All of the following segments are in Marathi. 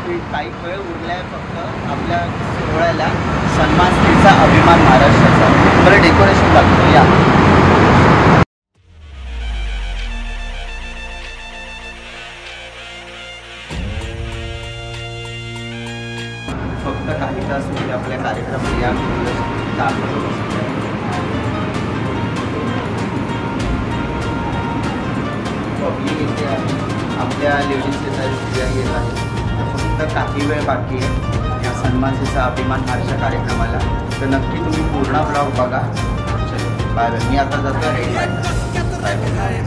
काही वेळ उरलाय फक्त आपल्या सोहळ्याला. सन्मान स्त्रीचा अभिमान महाराष्ट्राचा. बरं डेकोरेशन दाखवतो या. फक्त काही तास उरले आपल्या कार्यक्रमाला. या पब्लिक येते आहे, आपल्या लेडीज येत आहेत, स्त्रिया येत आहेत. फक्त काही वेळ बाकी आहे या सन्मानचा अभिमान महाराष्ट्र कार्यक्रमाला. तर नक्की तुम्ही पूर्ण ब्लॉग बघा. चलो बाय बाय. मी आता जातो रेडी आहे. Bye bye.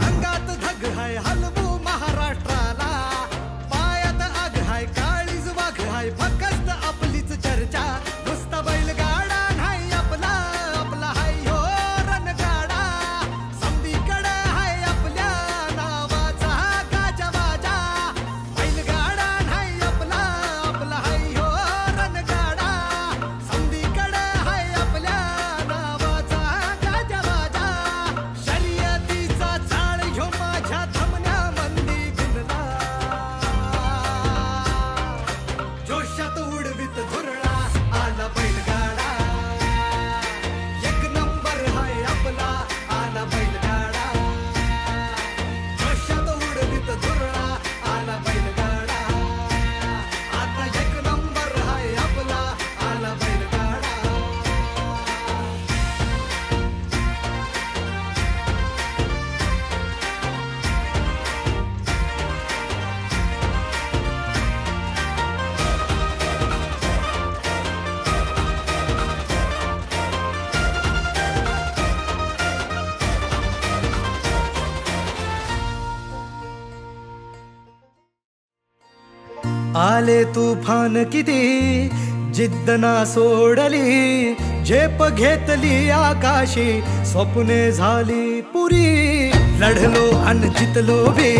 आले तुफान किती जिद्द ना सोडली, झेप घेतली आकाशी, स्वप्ने झाली पुरी. लढलो अन जितलो भी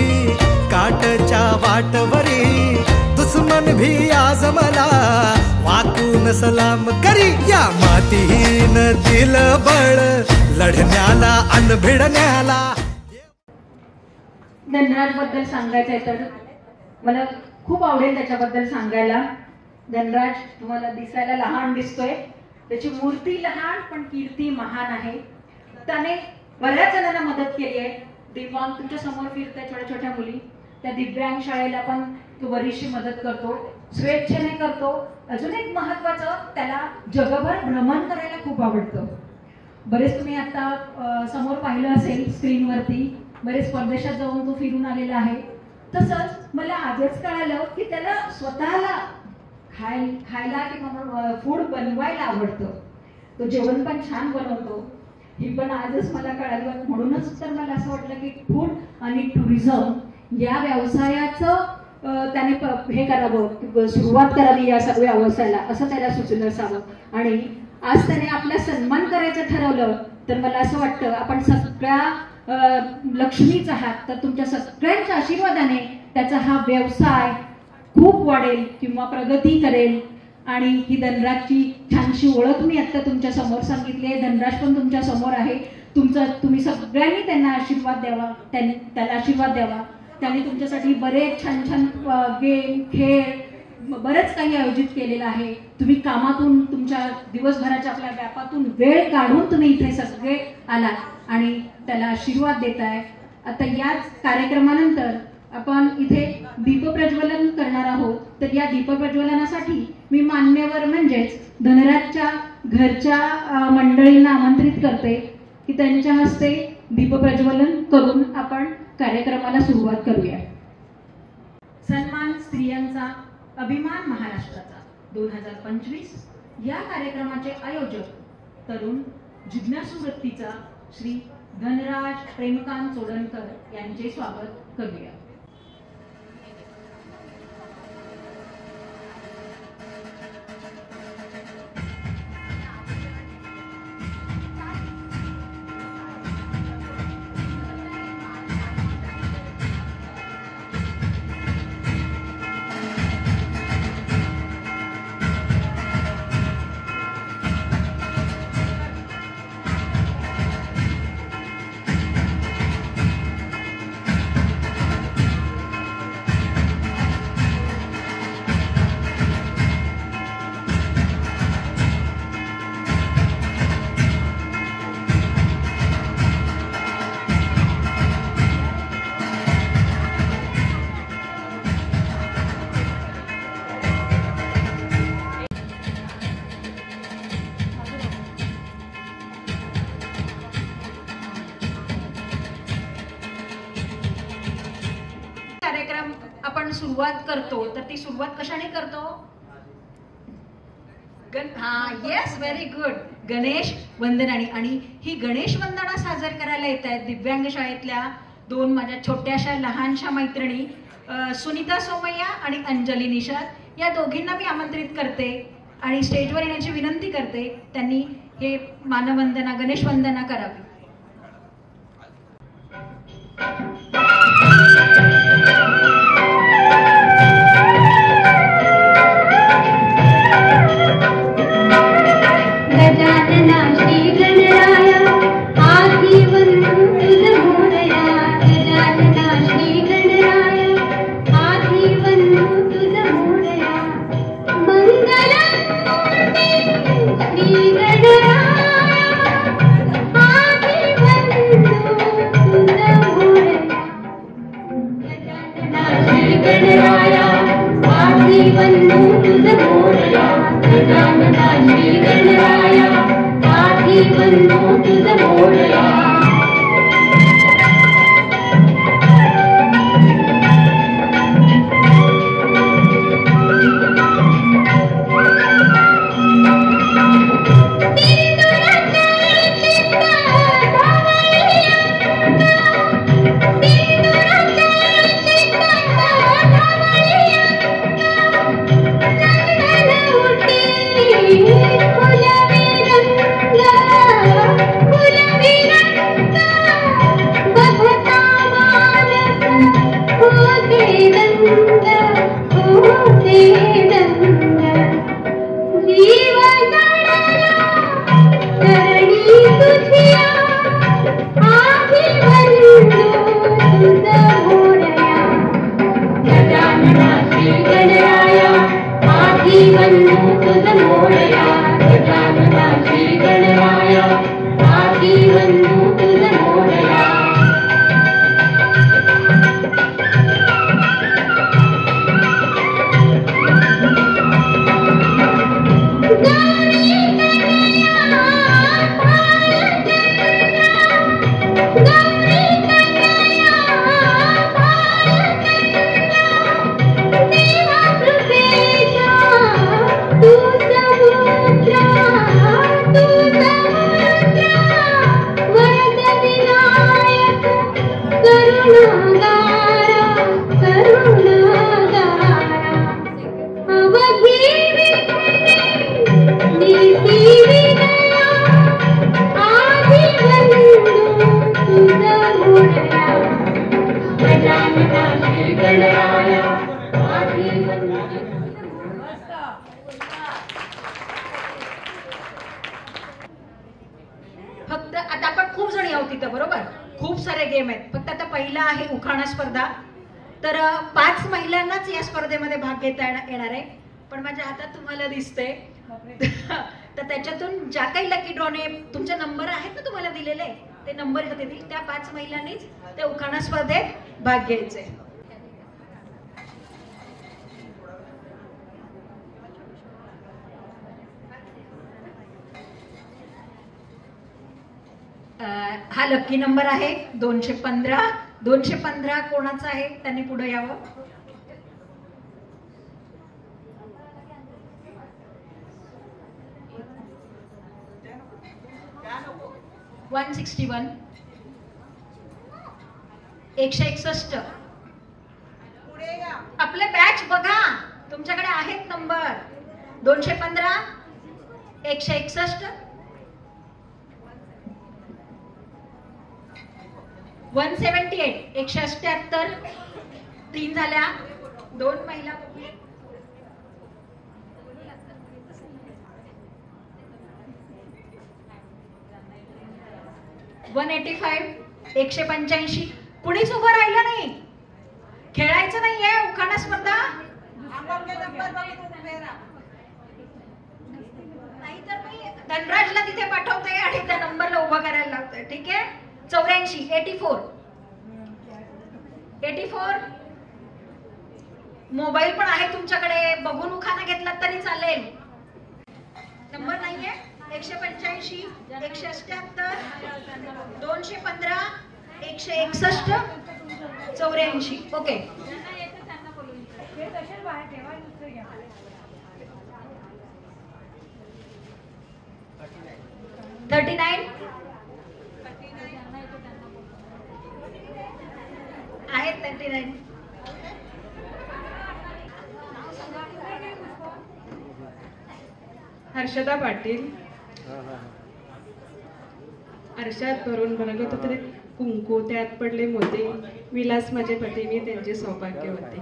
काटच्या वाटवरी, दुश्मन भी आज मला वाकून सलाम करी. या मातीहीन दिल बळ लढण्याला अन भिडण्याला. धनराज बद्दल सांगायचं आहे तर मला खूप आवडेल त्याच्याबद्दल सांगायला. धनराज तुम्हाला दिसायला लहान दिसतोय, त्याची मूर्ती लहान पण कीर्ती महान आहे. त्याने बऱ्याच जणांना मदत केली आहे. दिव्यांग तुमच्या समोर फिरताय छोट्या छोट्या मुली, त्या दिव्यांग शाळेला पण तो बरीचशी मदत करतो, स्वेच्छेने करतो. अजून एक महत्वाचं, त्याला जगभर भ्रमण करायला खूप आवडतं. बरेच तुम्ही आता समोर पाहिलं असेल स्क्रीनवरती, बरेच परदेशात जाऊन तो फिरून आलेला आहे. तसंच मला आजच कळालं की त्याला स्वतःला खायला किंवा फूड बनवायला आवडतं. तो जेवण पण छान बनवतो. ही पण आजच मला कळालं. म्हणूनच तर मला असं वाटलं की फूड आणि टुरिझम या व्यवसायाचं त्याने हे करावं, सुरुवात करावी या सगळ्या व्यवसायाला, असं त्याला सुचलं असावं. आणि आज त्याने आपला सन्मान करायचं ठरवलं तर मला असं वाटतं आपण सगळ्या लक्ष्मीच आहात, तर तुमच्या सगळ्यांच्या आशीर्वादाने त्याचा हा व्यवसाय खूप वाढेल किंवा प्रगती करेल. आणि ही धनराजची छानशी ओळख मी आता तुमच्या समोर सांगितली आहे. धनराज पण तुमच्या समोर आहे. तुम्ही सगळ्यांनी त्यांना आशीर्वाद द्यावा, त्याला आशीर्वाद द्यावा. त्यांनी तुमच्यासाठी बरेच छान छान गेम, खेळ, बरेच काही आयोजित केलेलं आहे. तुम्ही कामातून, तुमच्या दिवसभराच्या आपल्या व्यापातून वेळ काढून तुम्ही इथे सगळे आलात आणि त्याला आशीर्वाद देताय. आता याच कार्यक्रमानंतर आपण इथे दीपप्रज्वलन करणार आहोत. तर या दीपप्रज्वलनासाठी मी मान्यवर म्हणजेच धनराजच्या घरच्या मंडळींना आमंत्रित करते की त्यांच्या हस्ते दीपप्रज्वलन करून आपण कार्यक्रमाला सुरुवात करूया. सन्मान स्त्रियांचा अभिमान महाराष्ट्राचा 2025 या कार्यक्रमाचे आयोजक तरुण जिज्ञासू वृत्तीचा श्री धनराज प्रेमकांत चोडणकर यांचे स्वागत करूया. करतो तर ती सुरुवात कशाने करतो? Yes, very good. गणेश वंदनाने. आणि ही गणेश वंदना साजर करायला येत आहेत दिव्यांग शाळेतल्या 2 माझ्या छोट्याशा लहानशा मैत्रिणी सुनीता सोमय्या आणि अंजली निषाद. या दोघींना मी आमंत्रित करते आणि स्टेजवर येण्याची विनंती करते. त्यांनी हे मानवंदना गणेश वंदना करावी. फक्त आता आपण खूप जणी आहोत तिथं, बरोबर? खूप सारे गेम आहेत. फक्त आता पहिला आहे उखाणा स्पर्धा. तर 5 महिलांनाच या स्पर्धेमध्ये भाग घेता येणार आहे. पण माझ्या हातात तुम्हाला दिसते तर त्याच्यातून ज्या काही लकी ड्रॉने तुमचे नंबर आहेत ना तुम्हाला दिलेले, ते नंबर देतील त्या 5 महिलांनीच त्या उखाणा स्पर्धेत भाग घ्यायचे. हा लकी नंबर आहे 215. 215 कोणाचा आहे त्यांनी पुढे यावं. 161 161. आपले बॅच बघा, तुमच्याकडे आहेत नंबर. 215 161 178 178. 3 झाल्या. 2 महिला. 185 185. कुणीच उभं राहिलं नाही. खेळायचं नाहीये उखाणा स्पर्धा. नाहीतर मी धनराजला तिथे पाठवते आणि त्या नंबरला उभा करायला लावते. ठीक आहे. 84 84. मोबाईल पण आहे तुमच्याकडे, बघून उखाणा घेतला तरी चालेल. नंबर नाहीये. 185 178 215 161 84. ओके. 39 आहेत 39. हर्षदा पाटील. अर्षात भरून भरगत होते कुंकू, त्यात पडले मोती, विलास माझे पती, मी त्यांचे सौभाग्य होते.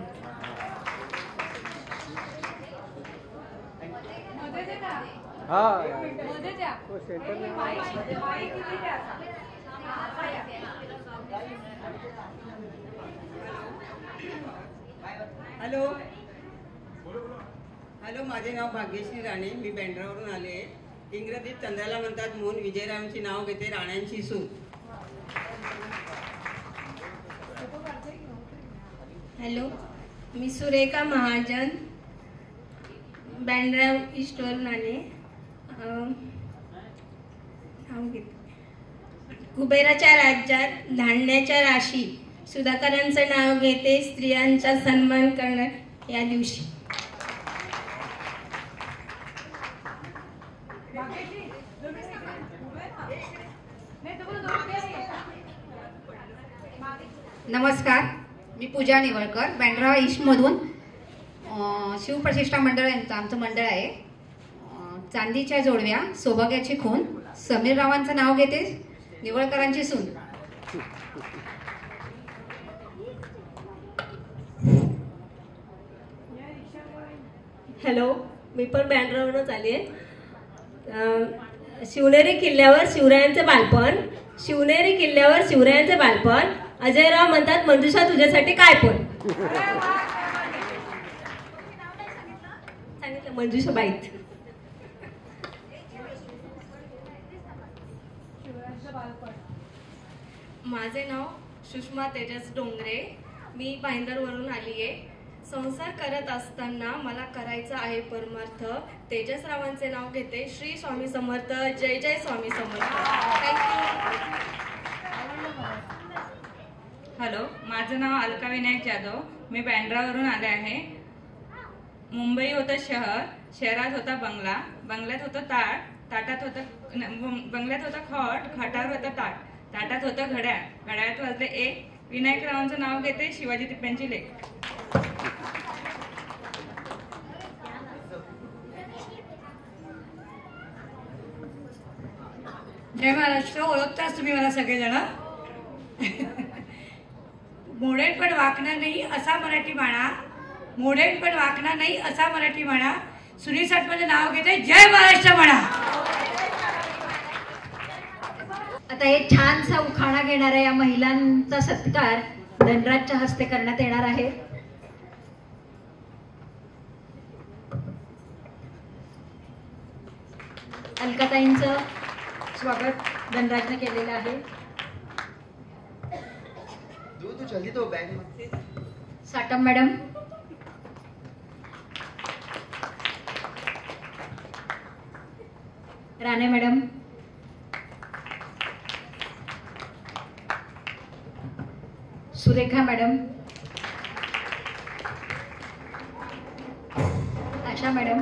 हॅलो हॅलो, माझे नाव भाग्यश्री राणे, मी बँड्रावरून आले. इंग्रजीत चंद्राला म्हणतात मून. विजयरावांची नाव घेते, राण्यांची सून. हॅलो, मी सुरेखा महाजन, बँड्रा ईस्टवरून आले. कुबेराच्या राज्यात धान्याच्या राशी. सुधाकरांचं नाव घेते, स्त्रियांचा सन्मान करणं या दिवशी. नमस्कार, मी पूजा निवळकर, बँड्रा ईस्टमधून. शिवप्रतिष्ठा मंडळ यांचं आमचं मंडळ आहे. चांदीच्या जोडव्या, सौभाग्याची खून, समीर रावांचं नाव घेते, निवळकरांची सून. हॅलो, मी पण बँड्रावरूनच आली आहे. शिवनेरी किल्ल्यावर शिवरायांचे बालपण. शिवनेरी किल्ल्यावर शिवरायांचे बालपण. अजयराव म्हणतात, मंजुषा तुझ्यासाठी काय पण. सांगितलं मंजुषा बाईत. माझे नाव सुषमा तेजस डोंगरे, मी भाईंदरवरून आली आहे. संसार करत असताना मला करायचं आहे परमार्थ. तेजसरावांचे नाव घेते, श्री स्वामी समर्थ. जय जय स्वामी समर्थ. थँक्यू. हॅलो, माझं नाव अलका विनायक जाधव, मी बँड्रावरून आले आहे. मुंबई होतं शहर, शहरात होता बंगला, बंगल्यात होतं ताट, ताटात होतं बंगल्यात होतं खट, खटावर होतं ताट, ताटात होतं घड्याळ, घड्याळात वाजले 1. विनायकरावांचं नाव घेते, शिवाजी तिप्प्यांची लेक. जय महाराष्ट्र. ओळखताच तुम्ही मला सगळेजण. मोडेल पण वाकणार नाही असा मराठी म्हणा. मोडेल पण वाकणार नाही असा मराठी म्हणा. सुनील साठवणचं नाव घेते, जय महाराष्ट्र म्हणा. आता एक छानसा उखाणा घेणाऱ्या या महिलांचा सत्कार धनराजच्या हस्ते करण्यात येणार आहे. अलकाताईंचं स्वागत धनराजने केलेलं आहे. तू जल्दी तो बॅग मध्ये. Satam madam, Rane madam, Surekha madam, Asha madam,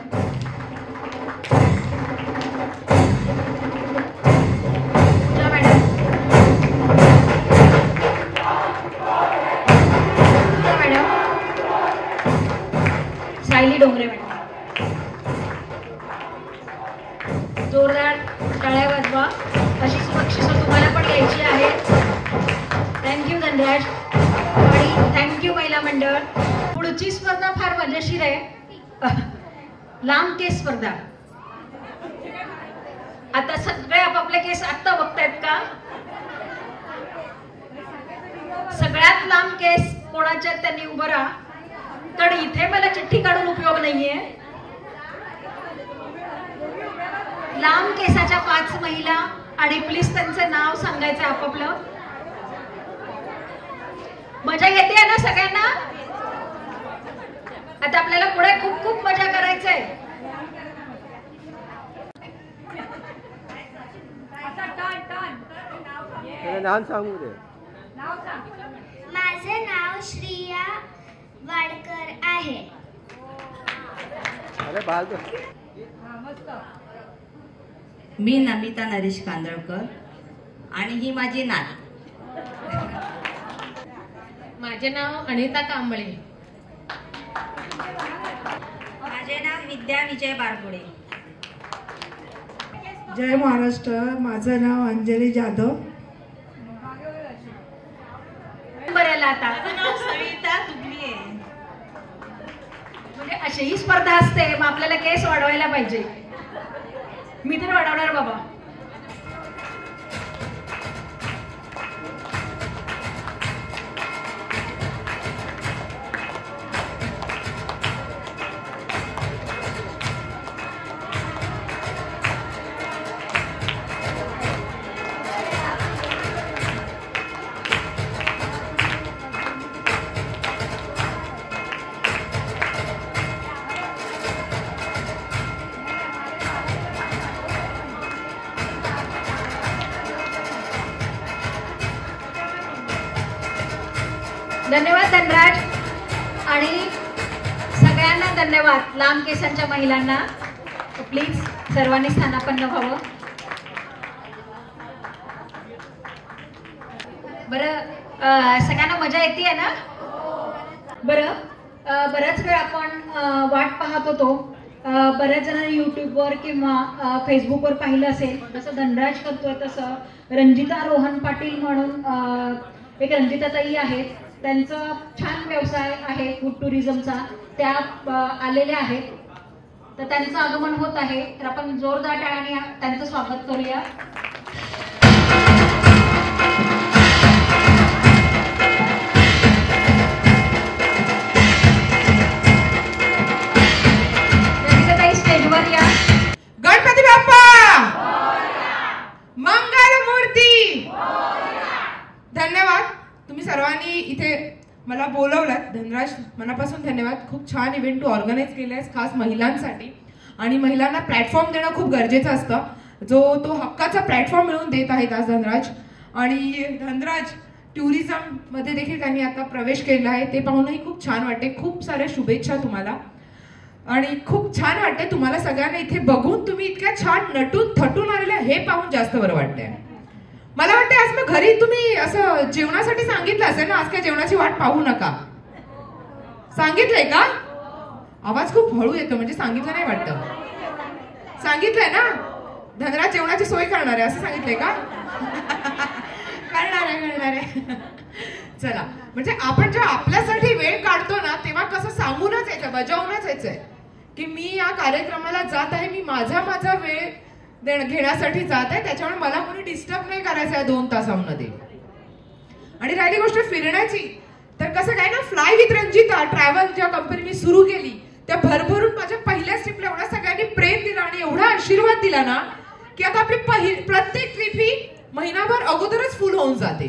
Pooja madam, Pooja madam, Sayali Dongre madam. जोरदार टाळ्या वाजवा. अशीच बक्षिसं तुम्हाला पण घ्यायची आहेत. थँक्यू धनराज आणि थँक्यू महिला मंडळ. पुढची स्पर्धा फार मजेशीर आहे. लांब केस स्पर्धा. आता सगळे आपापले केस आत्ता बघतायत का? सगळ्यात लांब केस कोणाच्या त्यांनी उभं राहा, कारण इथे मला चिठ्ठी काढून उपयोग नाहीये. लांब केसाच्या 5 महिला आणि प्लीज त्यांचं नाव सांगायचं आपापलं. मजा येते ना सगळ्यांना? आता आपल्याला पुढे खूप खूप मजा करायचंय. नाम सांगू दे. माझे नाव श्रिया वाडकर आहे. अरे बाल तो मी नमिता नरेश कांदळकर आणि ही माझी नात. माझे नाव अनिता कांबळे. माझे नाव विद्या विजय बारगुडे. जय महाराष्ट्र. माझं नाव अंजली जाधव. बरं आता सविता तुगली आहे. म्हणजे अशी ही स्पर्धा असते, मग आपल्याला केस वाढवायला पाहिजे. मी तर वाढवणार बाबा. धन्यवाद धनराज. आणि सगळ्यांना धन्यवाद. लांब केसांच्या महिलांना प्लीज सर्वांनी स्थानापन्न व्हावं. बरं, सगळ्यांना मजा येते ना? बरं, बराच वेळ आपण वाट पाहत होतो. बऱ्याच जणांनी युट्यूबवर किंवा फेसबुकवर पाहिलं असेल. जसं धनराज करतोय तसं रंजिता रोहन पाटील म्हणून एक रंजिताताई आहेत, त्यांचा छान व्यवसाय आहे फूड टुरिझमचा. त्या आलेल्या आहेत, तर त्यांचं आगमन होत आहे. तर आपण जोरदार टाळ्यांनी त्यांचं स्वागत करूया. रंजिताताई स्टेजवर या. गणपती बाप्पा मंगल मूर्ती. धन्यवाद. तुम्ही सर्वांनी इथे मला बोलवलात. धनराज, मनापासून धन्यवाद. खूप छान इव्हेंट तू ऑर्गनाईज केलाय खास महिलांसाठी. आणि महिलांना प्लॅटफॉर्म देणं खूप गरजेचं असतं. तो हक्काचा प्लॅटफॉर्म मिळवून देत आहेत आज धनराज. आणि धनराज टुरिझम मध्ये देखील त्यांनी आता प्रवेश केला आहे, ते पाहूनही खूप छान वाटते. खूप साऱ्या शुभेच्छा तुम्हाला. आणि खूप छान वाटते तुम्हाला सगळ्यांना इथे बघून. तुम्ही इतक्या छान नटून थटून आलेल्या हे पाहून जास्त बरं वाटतंय. मला वाटतं आज मग घरी तुम्ही असं जेवणासाठी सांगितलं असेल ना, आज काय जेवणाची वाट पाहू नका सांगितलंय का? आवाज खूप हळू येतो, म्हणजे सांगितलं नाही वाटतं. सांगितलंय ना धनराज जेवणाची सोय करणार आहे असं सांगितलंय का? करणार आहे. चला, म्हणजे आपण जेव्हा आपल्यासाठी वेळ काढतो ना तेव्हा कसं सांगूनच यायचं, बजावूनच यायचंय की मी या कार्यक्रमाला जात आहे, मी माझा वेळ घेण्यासाठी जात आहे, त्याच्यामुळे मला कोणी डिस्टर्ब नाही करायचं या 2 तासांमध्ये. आणि राहिली गोष्ट फिरण्याची, तर कसं काय ना, फ्लाय विथ रंजिता ट्रॅव्हल ज्या कंपनीने सुरू केली त्या भरभरून माझ्या पहिल्या ट्रिपला एवढा सगळ्यांनी प्रेम दिला आणि एवढा आशीर्वाद दिला ना की आता आपली प्रत्येक ट्रिप ही महिनाभर अगोदरच फुल होऊन जाते.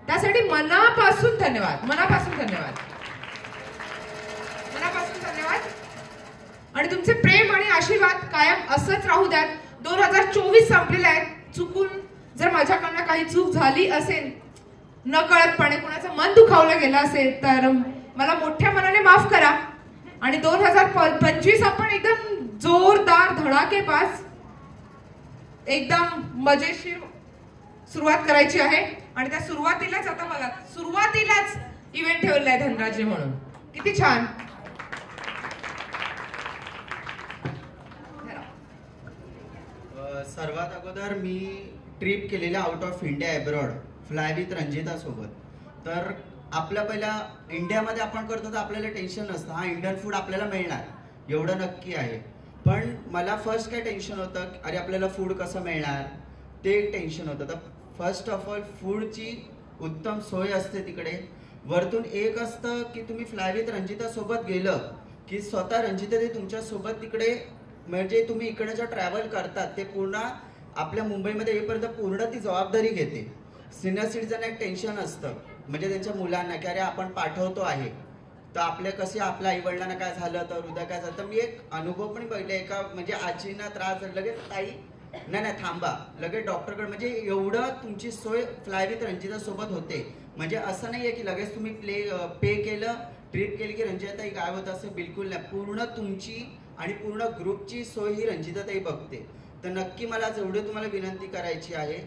त्यासाठी मनापासून धन्यवाद, मनापासून धन्यवाद, मनापासून धन्यवाद. आणि तुमचे प्रेम आणि आशीर्वाद कायम असंच राहू द्यात. 2024 संपलेलं आहे. चुकून जर माझ्याकडनं काही चूक झाली असेल, नकळतपणे कुणाचं मन दुखावलं गेलं असेल तर मला मोठ्या मनाने माफ करा. आणि 2025 आपण एकदम जोरदार धडाकेबाज एकदम मजेशीर सुरुवात करायची आहे. आणि त्या सुरुवातीलाच आता बघा, सुरुवातीलाच इव्हेंट ठेवलाय धनराजने म्हणून. किती छान. सर्वात अगोदर मी ट्रिप केलेल्या out of India abroad fly with Ranjita सोबत. तर आपल्या पहिल्या इंडियामध्ये आपण करतो तर आपल्याला टेन्शन नसतं, हा इंडियन फूड आपल्याला मिळणार एवढं नक्की आहे. पण मला फर्स्ट काय टेन्शन होतं, अरे आपल्याला फूड कसं मिळणार ते एक टेन्शन होतं. तर फर्स्ट ऑफ ऑल फूडची उत्तम सोय असते तिकडे. वरतून एक असतं की तुम्ही फ्लाय विथ रंजिता सोबत गेलं की स्वतः रंजिता ते तुमच्या सोबत तिकडे, म्हणजे तुम्ही इकडे जे ट्रॅव्हल करतात ते पूर्ण आपल्या मुंबईमध्ये येईपर्यंत पूर्ण ती जबाबदारी घेते. सिनियर सिटीजन एक टेन्शन असतं म्हणजे त्यांच्या मुलांना की अरे आपण पाठवतो आहे तर आपल्या कसे आपल्या आईवडिलांना काय झालं तर उद्या काय झालं. तर मी एक अनुभव पण बघितला, एका म्हणजे आजींना त्रास झाला, लगेच ताई नाही थांबा, लगेच डॉक्टरकडे. म्हणजे एवढं तुमची सोय फ्लाय विथ रंजिता सोबत होते. म्हणजे असं नाही आहे की लगेच तुम्ही पे केलं ट्रीट केली की रंजिताताई काय होतं, असं बिलकुल नाही. पूर्ण तुमची आणि पूर्ण ग्रुपची सोय ही रंजिताताई बघते. तर नक्की मला जेवढे तुम्हाला विनंती करायची आहे,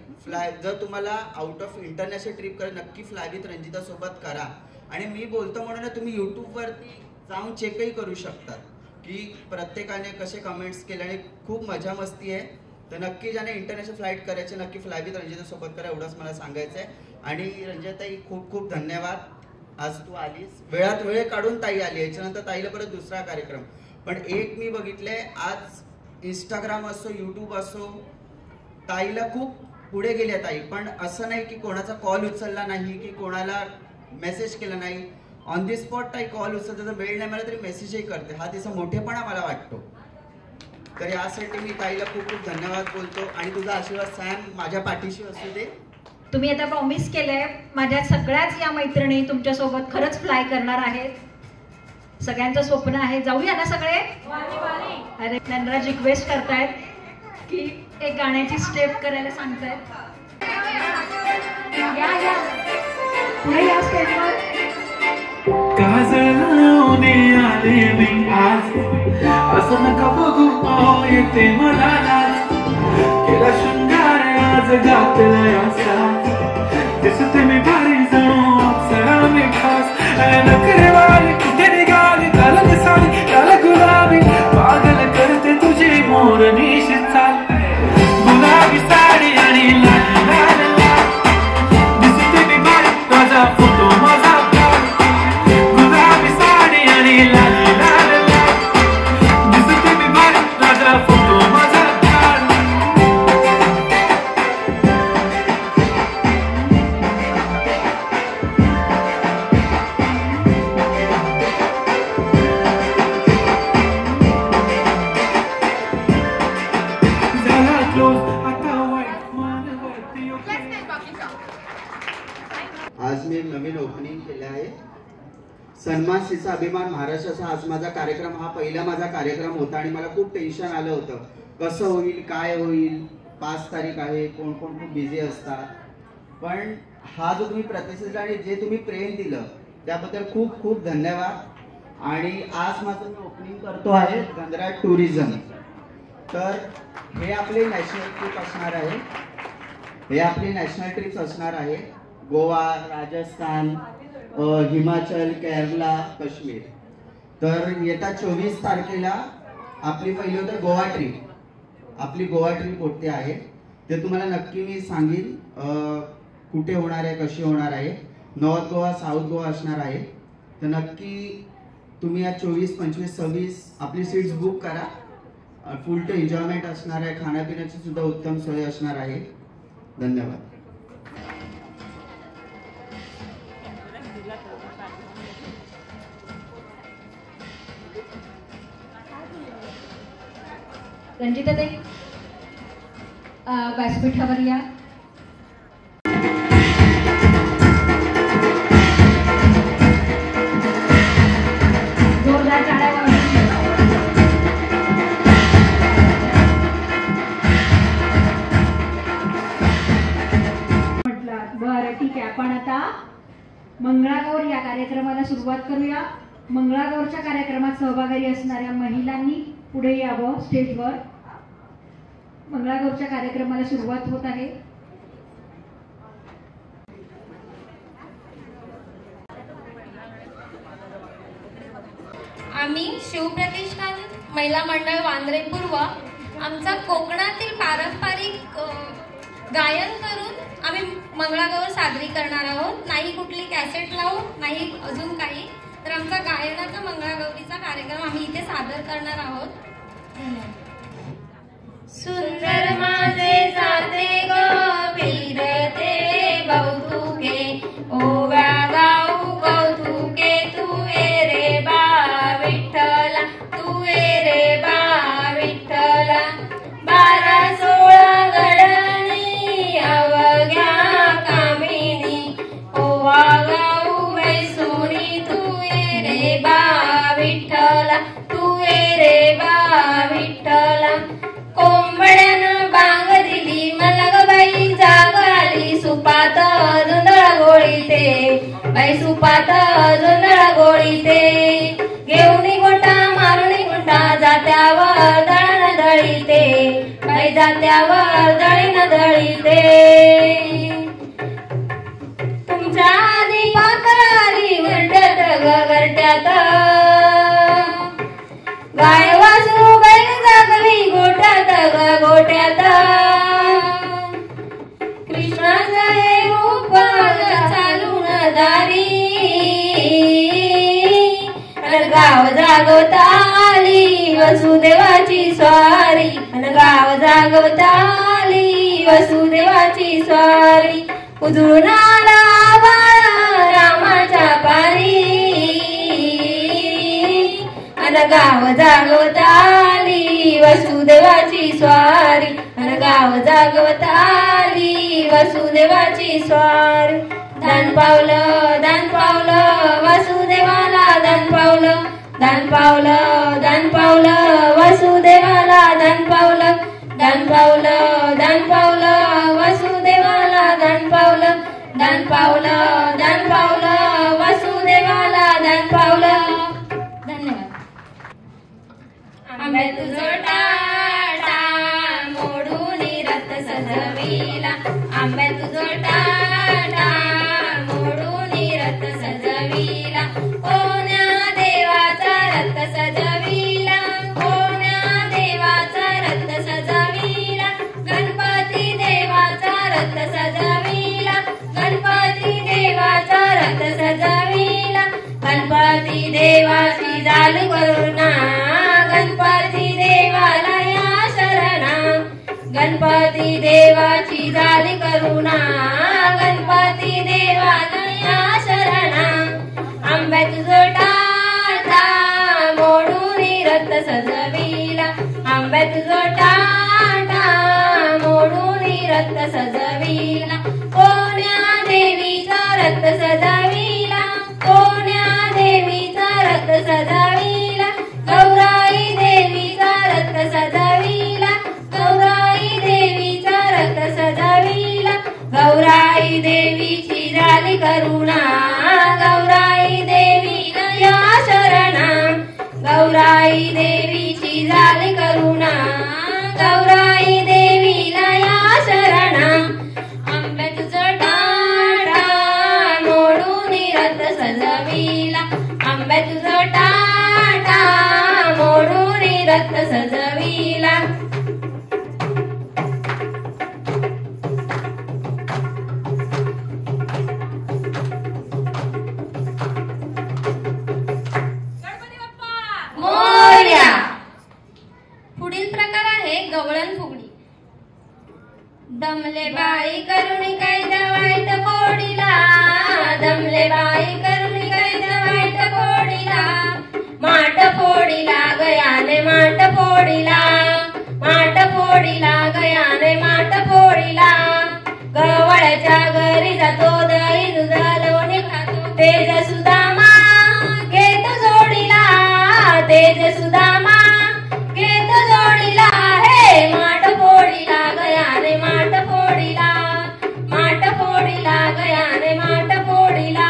जर तुम्हाला आउट ऑफ इंटरनॅशनल ट्रिप करा, नक्की फ्लाय विथ रंजिता सोबत करा. आणि मी बोलतो म्हणून तुम्ही यूट्यूबवरती जाऊन चेकही करू शकता की प्रत्येकाने कसे कमेंट्स केले आणि खूप मजा मस्ती आहे. तर नक्की ज्याने इंटरनॅशनल फ्लाईट करायचे नक्की फ्लाय विथ रंजिता सोबत करा, एवढंच मला सांगायचं आहे. आणि रंजिताताई खूप खूप धन्यवाद, आज तू आलीस, वेळात वेळ काढून ताई आली. याच्यानंतर ताईला परत दुसरा कार्यक्रम. पण एक मी बघितलंय, आज इंस्टाग्राम असो यूट्यूब असो, ताईला खूप पुढे गेल्या ताई. पण असं नाही की कोणाचा कॉल उचलला नाही की कोणाला मेसेज केला नाही, ऑन दी स्पॉट ताई कॉल उचलते, तर वेळ नाही मला तरी मेसेजही करते. हा तिचा मोठेपणा मला वाटतो. तर यासाठी मी ताईला खूप खूप धन्यवाद बोलतो. आणि तुझा आशीर्वाद सॅम माझ्या पाठीशी असू दे. तुम्ही आता प्रॉमिस केलंय, माझ्या सगळ्याच या मैत्रिणी तुमच्यासोबत खरंच फ्लाय करणार आहेत. सगळ्यांचं स्वप्न आहे, जाऊया ना सगळे. अरे धनराज रिक्वेस्ट करतायत की एक गाण्याची स्टेप करायला सांगतायत. या पुढे या स्टेजवर. काजळाने आले मी आज, असं नका बघू येते मला लाज. केला शृंगार आज घातलाय असा, दिसते मी भारी जाऊ अप्सरा मी खास. नखरे वाली कुठे निघाली, काला दिसाली काला गुलाबी, पागल करते तुझी मोरनीशी चाल. गुलाबी साडी आणि लाल लाल लाल, दिसते मी भारी माझा फोटो माझा. आज मी नवीन ओपनिंग केले आहे. सन्मान सीचा अभिमान महाराष्ट्राचा आज माझा कार्यक्रम, हा पहिला माझा कार्यक्रम होता आणि मला खूप टेन्शन आलं होतं, कसं होईल काय होईल. 5 तारीख आहे, कोण कोण खूप बिझी असतात. पण हा जो तुम्ही प्रतिसाद आणि जे तुम्ही प्रेम दिलं त्याबद्दल खूप खूप धन्यवाद. आणि आज माझं मी ओपनिंग करतो आहे धनराज टुरिझम. तर हे आपले नॅशनल ट्रिप असणार आहे, हे आपली नॅशनल ट्रिप्स असणार आहे. गोवा, राजस्थान, हिमाचल, केरला, काश्मीर. तर येत्या 24 तारखेला आपली पहिली होतं गोवा ट्रिप. आपली गोवा ट्रिप कोणती आहे ते तुम्हाला नक्की मी सांगेन, कुठे होणार आहे, कशी होणार आहे. नॉर्थ गोवा, साऊथ गोवा असणार आहे. तर नक्की तुम्ही या 24, 25, 26 आपली सीट्स बुक करा. फुल टू एन्जॉयमेंट असणार आहे, खाण्यापिण्याची सुद्धा उत्तम सोय असणार आहे. धन्यवाद. रंजिताताई व्यासपीठावर या. जोरदार टाळ्या वाजवा. म्हटलं बरं ठीक आहे, आपण आता मंगळागौर या कार्यक्रमाला सुरुवात करूया. मंगळागौरच्या कार्यक्रमात सहभागी असणाऱ्या महिलांनी पुढे यावं स्टेजवर. मंगळागौरच्या कार्यक्रमाला सुरुवात होत आहे. आम्ही शिवप्रतिष्ठान महिला मंडळ वांद्रे पूर्व आमचा कोकणातील पारंपरिक गायन करून आम्ही मंगळागौर साजरी करणार आहोत. नाही कुठली कॅसेट लावून, नाही अजून काही. तर आमचा गायनाचा मंगळागौरीचा कार्यक्रम आम्ही इथे सादर करणार आहोत. सुंदर माझे जाते ग फिरते कौतुके, ओव्या गाऊ कौतुके, तू ये रे बा विठ्ठला, तू ये रे बा विठ्ठला. 12-16 गडणी अवघ्या कामिनी, ओवा गाऊ वैसुणी, तू ये रे बा विठ्ठला, तू ये रे बा विठ्ठला. कोंबड्यानं बांग दिली मला ग बाई, जाग आली सुपात जोंधळा गोळीते, बाई सुपात जोंधळा गोळीते. घेऊनी गोटा मारुणी गोटा जात्या दळीते बाई जात्यावर दळीन दळीते तुमच्या आधी पाखराली घरट्यात ग घरट्यात गाय वासरू बैल जागली गोठ्यात ग गोठ्यात कृष्णाचं हे रूप चालून दारी गाव जागवताली वसुदेवाची स्वारी गाव जागवताली वसुदेवाची स्वारी उजळून आला बाळा रामाच्या पारी गाव जागवताली वसुदेवाची स्वारी गाव जागवताली वसुदेवाची स्वारी दान पावलं वसुदेवाला दान पावलं दान पावलं दान पावलं वसुदेवाला दान पावलं दान पावलं दान पावलं वसुदेवाला दान पावलं दान पावलं दान पावलं वसुदेवाला दान पावलं. धन्यवाद. आंब्या तुझं टाटा मोडून रथ सजविला आंब्या तुझं टाटा मोडून रथ सजविला कोण्या देवाचा रथ सजविला कोण्या देवाचा रथ सजविला गणपती देवाचा रथ सजविला गणपती देवाचा रथ सजविला गणपती देवाची जाल करुणा गणपती देवाला या शरणा गणपती देवाची झाली करुणा गणपती देवाला या शरणा आंब्या तुझं टाटा मोडून रथ सजविला आंब्या तुझं टाटा मोडून रथ सजविला कोण्या देवीचा रथ सजविला कोण्या देवीचा रथ सजविला गौराई देवीचा रथ सजविला गौराई देवीचा रथ सजविला गौराई देवीची झाली करुणा गौराई देवीला या शरणा गौराई देवीची झाली करुणा गौराई देवीला या शरणा आंब्या तुझं टाटा मोडून रथ सजविला आंब्या तुझं टाटा मोडून रथ सजविला. मोरया. पुढील प्रकार आहे गवळण फुगडी. दमले बाई करुणी कैद वाईट कोडीला दमले बाई करुणी कैद वाईट कोडीला माट फोडीला गयाने माट फोडीला माट फोडीला गयाने माट फोडीला गवळ्याच्या घरी जातो दही दूध लोणी खातो तेज सुदामा घेत जोडीला तेज सुदामा घेत जोडीला हे माट फोडीला गयाने माट फोडीला माट फोडीला गयाने माट फोडीला.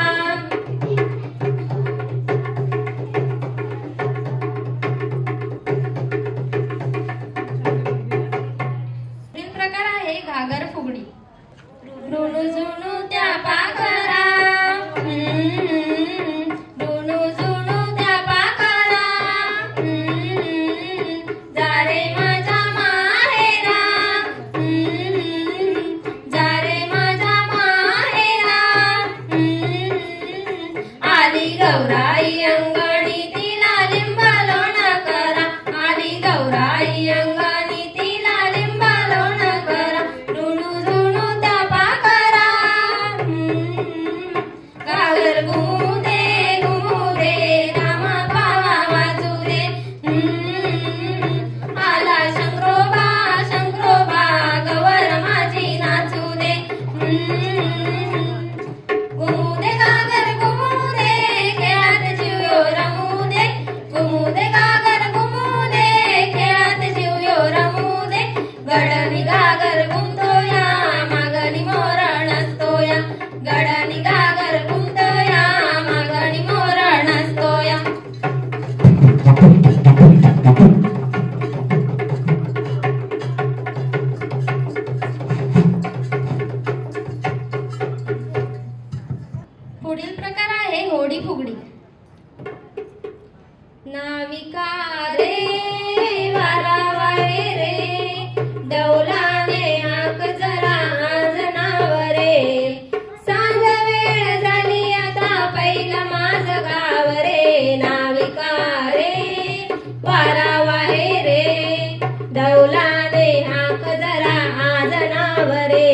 डौलाने हाक जरा आज नावरे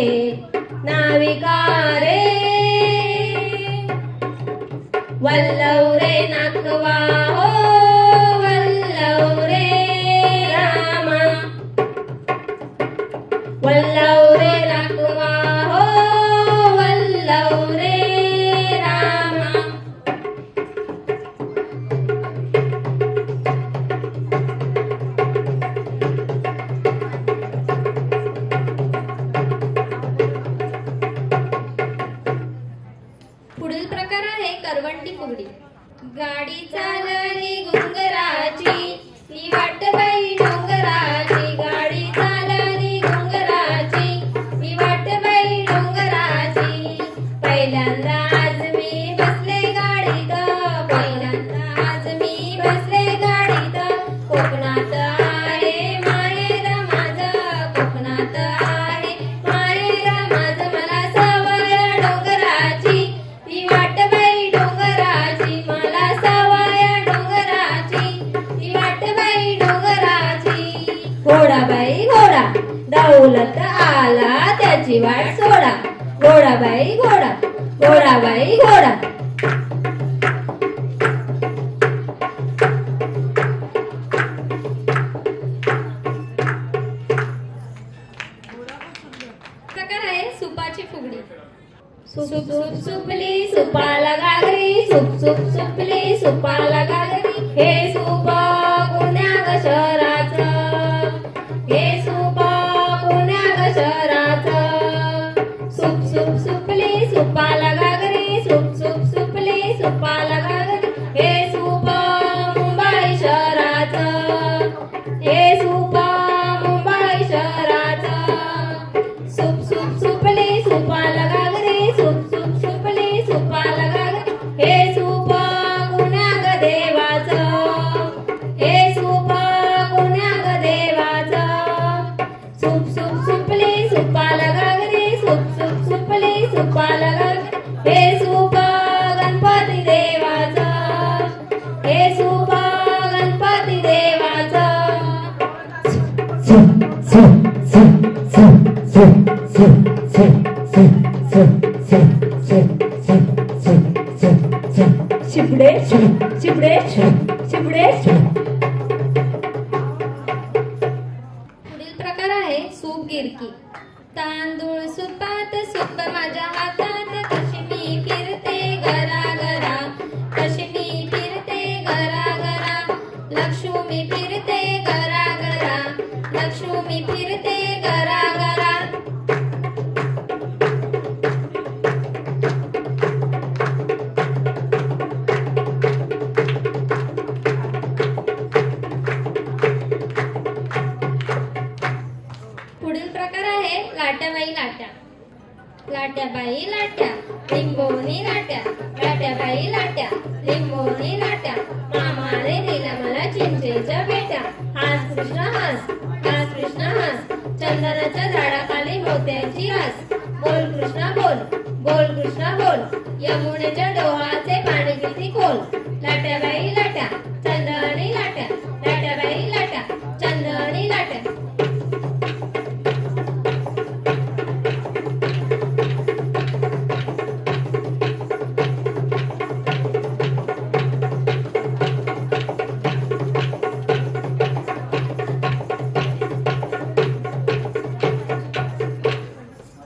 नाविका रे वल्लव रे नाकवा हो वल्लव रे रामा वल्लव रे नाकवा हो वल्लव रे रामा पुढील प्रकार आहे करवंटी फुगडी. गाडी चालली घुंगराची ही वाट बाई डोंगराची गाडी चालली घुंगराची ही वाट बाई डोंगराची पहिल्यांदा आज मी बसले गाडीत पहिल्यांदा आज मी बसले गाडीत कोकणात आहे माहेर माझं कोकणात आहे माहेर माझं मला सवय डोंगराची ही वाट बाई डोंगराची मला सवय डोंगराची ही वाट बाई डोंगराची घोडाबाई घोडा दौलत आला त्याची वाट सोडा घोडाबाई घोडा घोडाबाई घोडा प्रकार आहे सुपाची फुगडी. सुप सुप सुपली सुपाला घागरी सुप सुप सुपली सुपाला घागरी हे सुप पुण्या ग शहराचं हे सुप पुण्या ग शहराचं सुप सुप सुपली सुपाला घागरी सुप सुप सुपली सुपाला घागरी हे सुप मुंबई शहराचं हे सुप मुंबई शहराचं सुप सुप सुपली सुपाला घागरी सुप सुप सुपली सुपाला घागरी हे सुप पुण्या ग देवाचं हे सुप पुण्या ग देवाचं सुप सुप सुपली सुपाला घागरी सुप सुप सुपली सुपाला घागरी हे सुप गणपती देवाचं हे सुप गणपती देवाचं शिपडे शिपडे शिपडे पुढील प्रकार आहे सूप गिरकी. तांदूळ सुपात सूप माझ्या हातात कशी मी फिरते घरा घरा कशी मी फिरते घरा घरा लक्ष्मी फिरते घरा घरा लक्ष्मी फिरते घरा घरा पुढील प्रकार आहे लाट्याबाई लाट्या. लाट्याबाई लाट्या लिंबोनी लाट्या लाट्याबाई लाट्या लिंबोनी लाट्या मामाने दिला मला चिंचेच्या पेट्या हास कृष्ण हास हास कृष्ण हास चंदनाच्या झाडाखाली मोत्याची रास बोल कृष्णा बोल बोल कृष्णा बोल यमुनेच्या डोहाचे पाणी किती खोल लाट्याबाई लाट्या चंदनी लाट्या लाट्याबाई लाट्या चंदनी लाट्या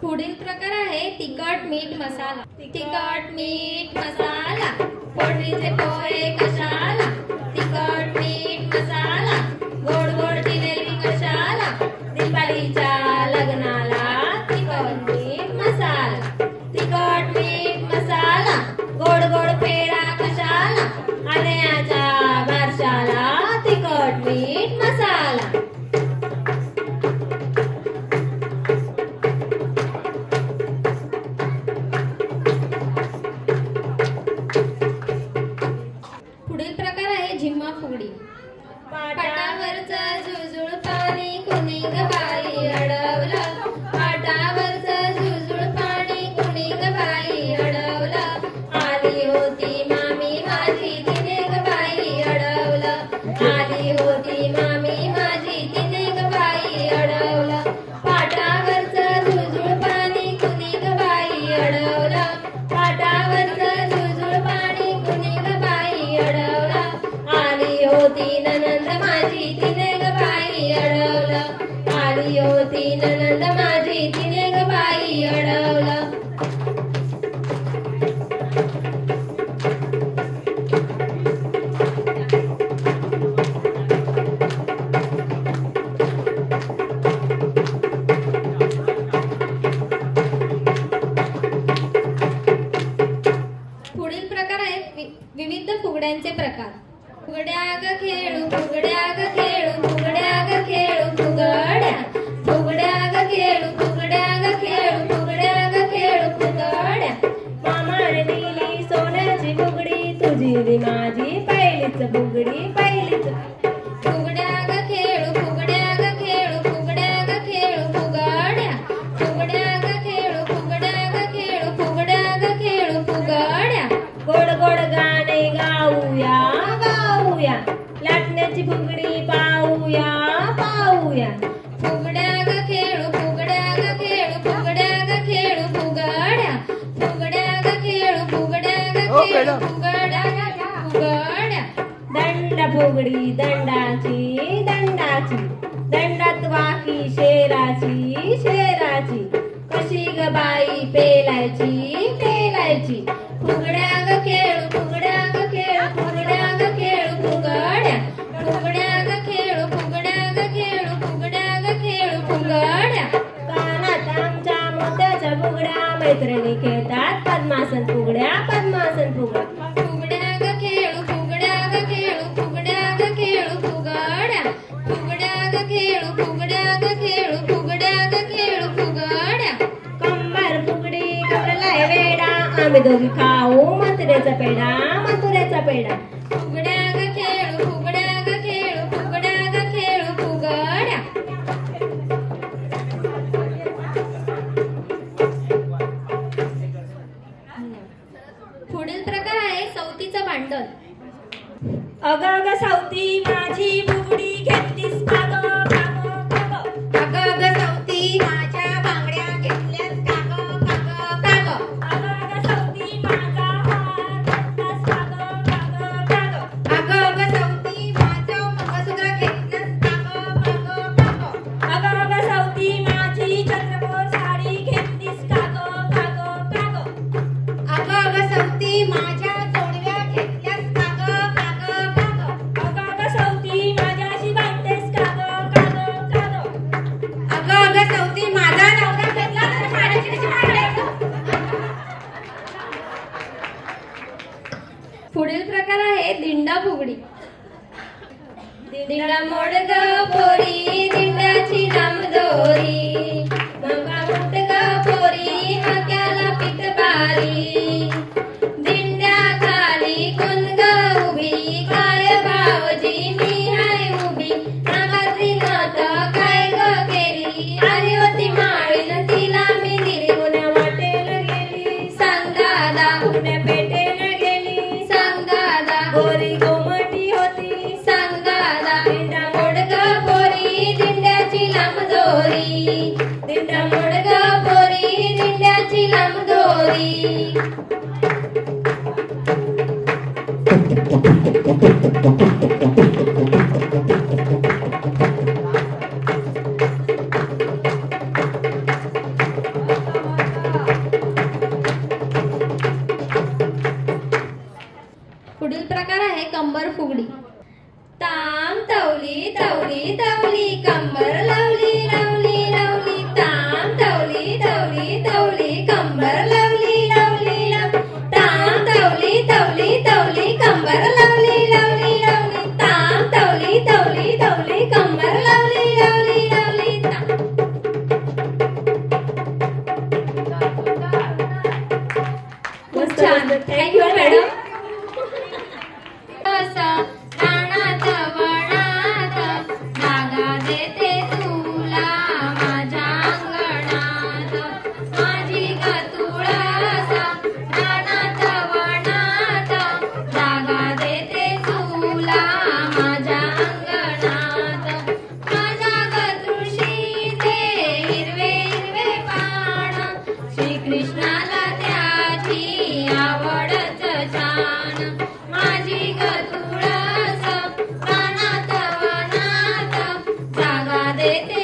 पुढील प्रकार आहे तिखट मीठ मसाला. तिखट मीठ मसाला फोडणीचे पोहे कशाला तिखट मीठ मसाला गोड गोड जिलेबी कशाला दिवाळीच्या लग्नाला तिखट मीठ मसाला तिखट मीठ मसाला गोड गोड पेढा कशाला आण्याच्या बारशाला तिखट मीठ मसाला झिम्मा फुगडी. पाटावरचं जुळजुळ पाणी कुणी ग बाई अड आली होती ननंद माझी तिने ग बाई अडवलं. पुढील प्रकार आहेत विविध फुगड्यांचे प्रकार. फुगड्या ग खेळू फुगड्या ग खेळू फुगड्या ग खेळू फुगड्या. फुगड्या ग खेळू फुगड्या ग खेळू फुगड्या ग खेळू फुगड्या. मामाने दिली सोन्याची फुगडी तुझी रे माझी पहिलीच फुगडी पहिलीच. फुगड्या ग खेळू फुगड्या ग खेळू फुगड्या ग खेळू फुगड्या. फुगड्या ग खेळू फुगड्या ग खेळू फुगड्या ग खेळू फुगड्या. गोड गोड गाणे गाऊया गाऊया लाटण्याची फुगडी पाहूया पाहूया. फुगड्या ग खेळू फुगड्या ग खेळू फुगड्या ग खेळू फुगड्या. फुगड्या ग खेळू फुगड्या ग खेळू फुगड्या ग फुगड्या. दंड फुगडी दंडाची दंडाची दंडात वाकी शेराची शेराची. कशी ग बाई पेलायची पेलायची. फुगड्या ग खेळू फुगड्या ग खेळू फुगड्या ग खेळू फुगड्या. फुगड्या ग खेळू फुगड्या ग खेळू फुगड्या ग खेळू फुगड्या. कानात आमच्या मोत्याच्या फुगड्या मैत्रिणी खेळतात पद्मासन फुगड्या पद्मासन फुगड्या. फुगड्या ग खेळू फुगड्या ग खेळू फुगड्या ग खेळू फुगड्या. फुगड्या ग खेळू फुगड्या ग खेळू फुगड्या ग खेळू फुगड्या. कंबर फुगडी कवरलाय वेडा आम्ही दोघी खाऊ मथुऱ्याचा पेढा मथुऱ्याचा पेढा. फुगड्या ग खेळू फुगड्या ग खेळू फुगड्या ग खेळू फुगड्या. पुढील प्रकार आहे सवतीचं भांडण. अग अग सवती माझी फुगडी घेतलीस का ग का ग का ग. अग अग सवती माझ्या बांगड्या घेतल्यास का ग का ग का ग. अग अग सवती माझा हार घेतलास का ग का ग का ग. अग अग सवती माझं मंगळसूत्र घेतलंस का ग का ग का ग. अग अग सवती माझी चंद्रकोर साडी घेतलीस का ग का ग का ग. अग अग सवती माझ्या जोडव्या घेतल्यास का ग का ग का ग. अग अग सवती माझ्याशी बांधतेस का ग का ग का ग. अग अग सवती माझा नवरा घेतला तर माझ्याशी कशी बांधायचं. पुढील प्रकार आहे दिंडा फुगडी. दिंडा मोड ग पोरी दिंड्याची नामदोरी. गंगा मोड ग पोरी मक्याला पीठ बारी. दिंड्या खाली कोण ग उभी काळे भावजी मी हाय उभी. नागाची नात काय ग केली आली होती माळीन तिला मी दिली. गुन्हा वाटेल गेली सांग दादा गुन्हा पेटेल गेली सांग दादा. गोरी गोमटी होती सांग दादा. दिंडा मोड ग पोरी दिंड्याची लांब दोरी. दिंडा मोड ग पोरी दिंड्याची लांब दोरी. पुढील प्रकार आहे कंबर फुगडी. ताम तवली तवली तवली कंबर लावली लावली लावली. ताम तवली तवली तवली कंबर लावली लावली लावली. ताम तवली तवली तवली कंबर लावली लावली लावली. ताम तवली तवली तवली कंबर लावली लावली लावली. छान थँक्यू मॅडम. रानात वनात जागा देते तुला माझ्या अंगणात. माझी ग तुळस रानात वनात जागा देते तुला माझ्या अंगणात. माझ्या ग तुळशीचे हिरवे हिरवे पान श्रीकृष्णाला त्याची आवडच छान. माझी ग तुळस रानात वनात जागा देते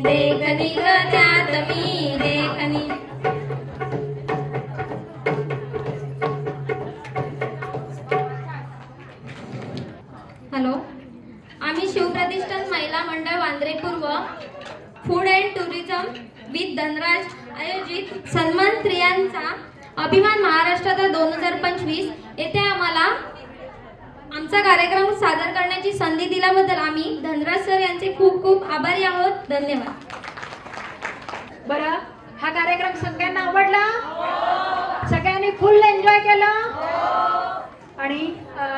देखणी ग त्यात मी देखणी. हॅलो, आम्ही शिवप्रतिष्ठान महिला मंडळ वांद्रे पूर्व food and tourism with Dhanraj आयोजित सन्मान स्त्रियांचा अभिमान महाराष्ट्राचा 2025 येथे आम्हाला आमचा कार्यक्रम सादर करण्याची संधी दिल्याबद्दल आम्ही धनराज सर यांचे खूप खूप आभारी आहोत. धन्यवाद. बरं, हा कार्यक्रम सगळ्यांना आवडला? सगळ्यांनी फुल एन्जॉय केलं? आणि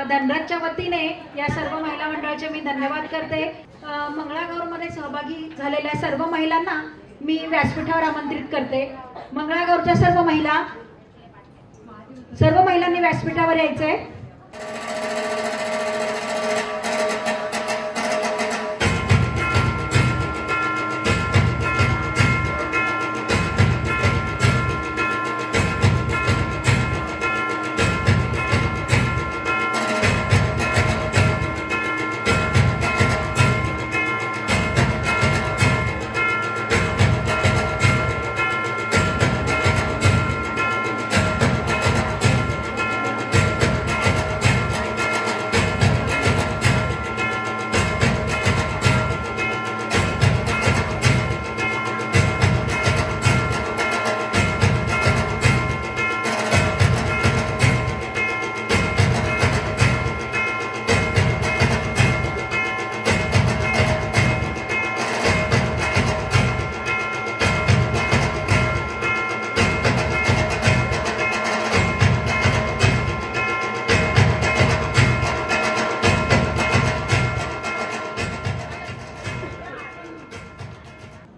धनराजच्या वतीने या सर्व महिला मंडळाचे मी धन्यवाद करते. मंगळागौरमध्ये सहभागी झालेल्या सर्व महिलांना मी व्यासपीठावर आमंत्रित करते. मंगळागौरच्या सर्व महिलांनी व्यासपीठावर यायचंय.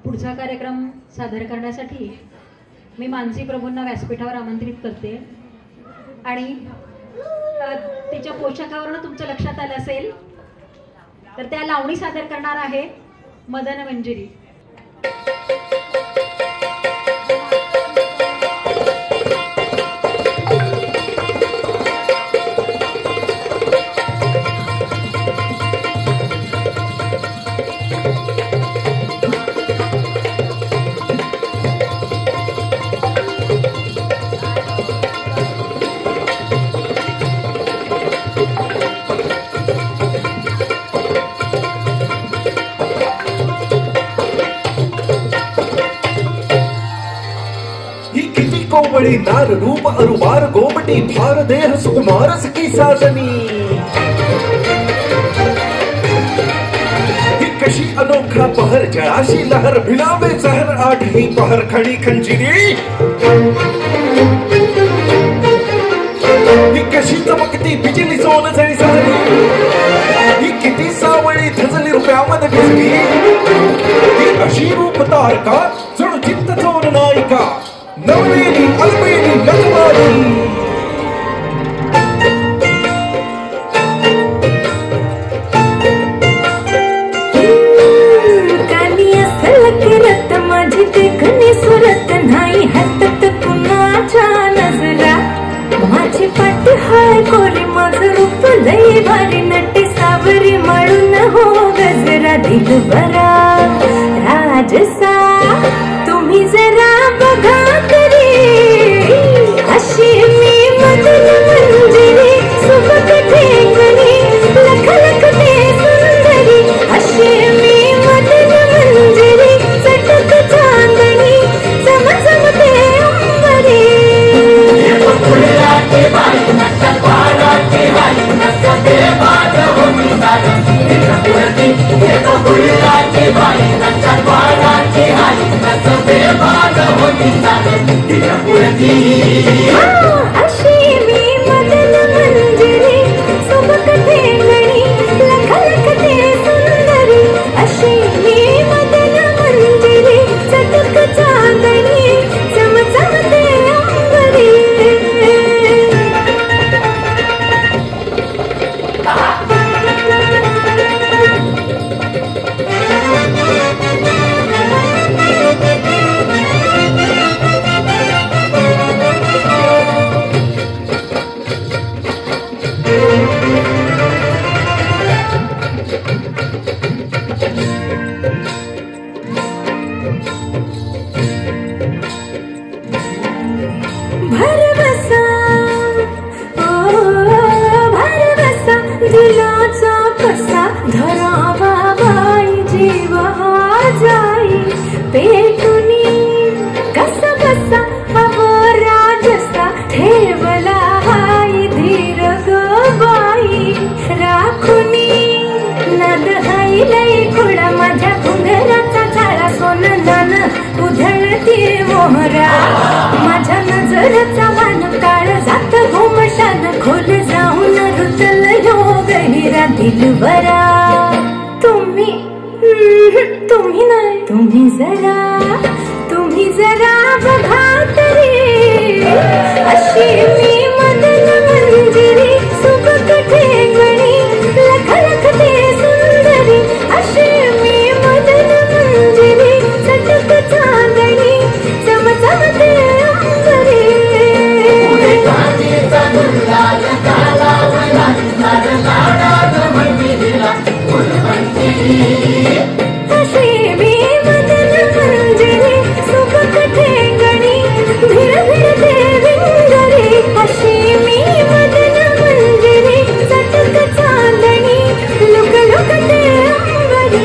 पुढचा कार्यक्रम सादर करण्यासाठी मी मानसी प्रभूंना व्यासपीठावर आमंत्रित करते. आणि तिच्या पोशाखावरून तुमच्या लक्षात आलं असेल तर त्या लावणी सादर करणार आहे मदन मंजिरी. कोवळी नार रूप अरुबार गोमटी भार देह सुकुमार सखी साजनी. ही कशी अनोखा पहर जळाशी लहर भिलावे जहर आठही पहर खणी खंजिरी. ही कशी चमकती बिजली सोन जळी सारी. ही किती सावळी धजली रुपयामध्ये भिजली. ही अशी रूप तारका जणू चित्त चोर नायिका. नवलेली अलबेली नटवारी. कानी असल करत माझी देखणी सुरत नाही हातात कुणाच्या नजरा. माझी पाठ हाय कोरी माझं रूप लई भारी नटे सावरी म्हणून हो गजरा. दिलबरा राजसा तुम्ही जरा बघा तरी. अशी मी मदन मंजिरी सुबक ठेकणी लख लख ते सुंदरी. अशी मी मदन मंजिरी चटक चांदणी चम चम ते अंबरी. अशी मी मदन मंजिरी सुबक ठेकणी लख लख ते सुंदरी. अशी मी मदन मंजिरी चटक चांदणी चम चम ते अंबरी. आनंदान उधळती मोहरा माझ्या नजरचा मान काळ जात घुमशान खोल जाऊन रुतल यो गहिरा दिलबरा तुम्ही नाही तुम्ही जरा बघा तरी अशी मी मदन मंजिरी सुबक ठेंगणी लख लख ते सुंदरी अशी मी मदन मंजिरी चटक चांदणी चमचमते अंबरी अशी मी मदन मंजिरी सुबक ठेंगणी भिर भिर ते विंगरी अशी मी मदन मंजिरी चटक चांदणी लुक लुक ते अंबरी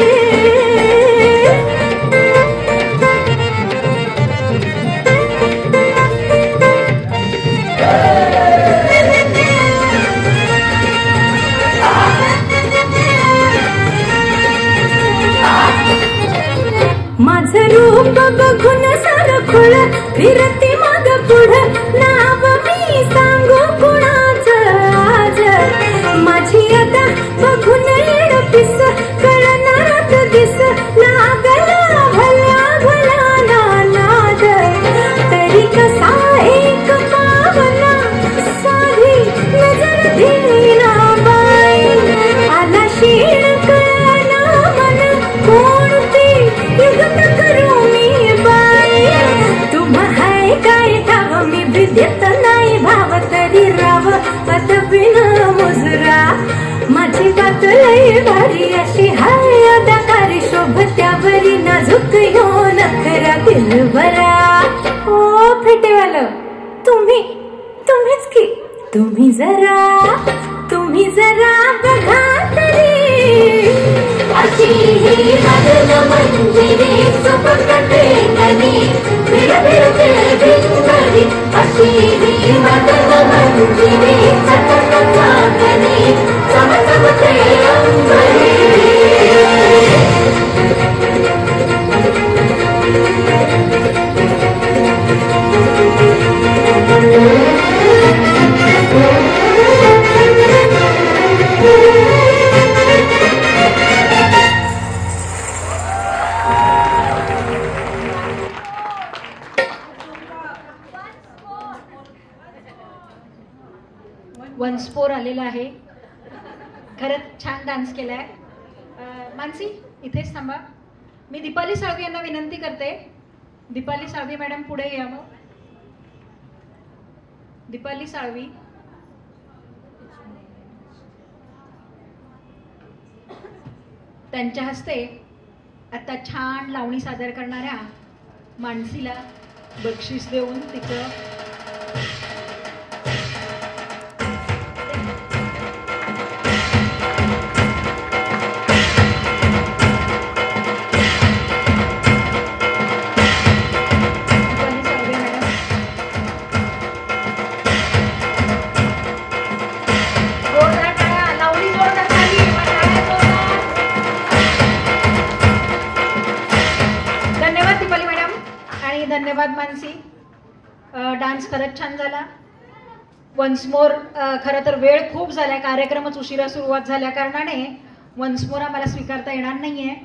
माझं रूप बघून सरखुळ फिरती माग पुढं नाव मी सांगू कुणाचं आज माझी आता बघून येड पिस कळणारात दिस लागला भल्या भला नाद तरी कसा एक पावला साधी नजर धीना बाई आला शीण कळना मन कोणती युगत करू मी बाई तुम्हा हाय काय ठाव मी भिदेत नाही भाव तरी राव पदबिन मुजरा माझी बात लय भारी अशी हाय अदाकारी शोभत्यावरी नाजूक यो नखरा दिलबरा ओ फेटेवालं तुम्हीच की तुम्ही जरा बघा तरी अशी ही मदन मंजिरी सुबक ठेंगणी भिर भिर ते भिंगरी अशी ही मदन मंजिरी चटक चांदणी चमचमते अंबरी वन्सपोर आलेला आहे. खरंच छान डान्स केलाय. मानसी इथेच थांबा. मी दीपाली साळवी यांना विनंती करते. दीपाली साळवी मॅडम पुढे या. मग दीपाली साळवी त्यांच्या हस्ते आता छान लावणी सादर करणाऱ्या मानसीला बक्षीस देऊन तिचं धन्यवाद मानसी. डान्स खरंच छान झाला. वन्स मोर खरं तर वेळ खूप झाला. कार्यक्रमच उशिरा सुरुवात झाल्या कारणाने वन्स मोर आम्हाला स्वीकारता येणार नाहीये.